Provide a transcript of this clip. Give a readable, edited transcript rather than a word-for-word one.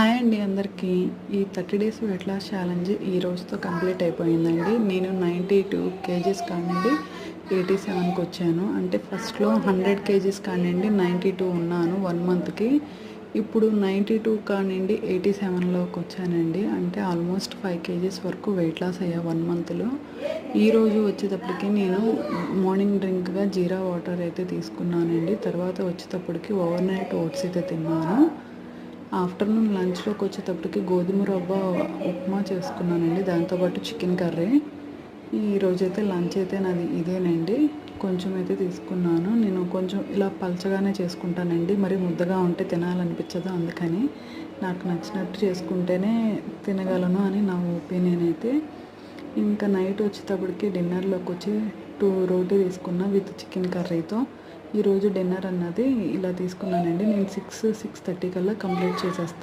Hi అండి అందరికీ. ఈ 30 డేస్ వెయిట్ లాస్ ఛాలెంజ్ ఈ రోజుతో కంప్లీట్ అయిపోయిందండి. నేను 92 కేజీస్ కానిండి 87కి వచ్చాను. అంటే ఫస్ట్లో 100 కేజీస్ కానిండి 92 ఉన్నాను 1 మంత్కి. ఇప్పుడు 92 కానిండి 87లోకి వచ్చానండి. అంటే ఆల్మోస్ట్ 5 కేజీస్ వరకు వెయిట్ లాస్ అయ్యా 1 మంత్లో. ఈరోజు వచ్చేటప్పటికి నేను మార్నింగ్ డ్రింక్గా జీరా వాటర్ అయితే తీసుకున్నానండి. తర్వాత వచ్చేటప్పటికి ఓవర్ నైట్ ఓట్స్ అయితే తిన్నాను. ఆఫ్టర్నూన్ లంచ్లోకి వచ్చేటప్పటికి గోధుమ రవ్వ ఉప్మా చేసుకున్నానండి, దాంతోపాటు చికెన్ కర్రీ. ఈరోజైతే లంచ్ అయితే నాది ఇదేనండి. కొంచెం అయితే తీసుకున్నాను. నేను కొంచెం ఇలా పలచగానే చేసుకుంటానండి, మరి ముద్దగా ఉంటే తినాలనిపించదు. అందుకని నాకు నచ్చినట్టు చేసుకుంటేనే తినగలను అని నా ఒపీనియన్ అయితే. ఇంకా నైట్ వచ్చేటప్పటికి డిన్నర్లోకి వచ్చి 2 రోటీ తీసుకున్నా విత్ చికెన్ కర్రీతో. ఈరోజు డిన్నర్ అన్నది ఇలా తీసుకున్నానండి. నేను 6:30 కల్లా కంప్లీట్ చేసేస్తాను.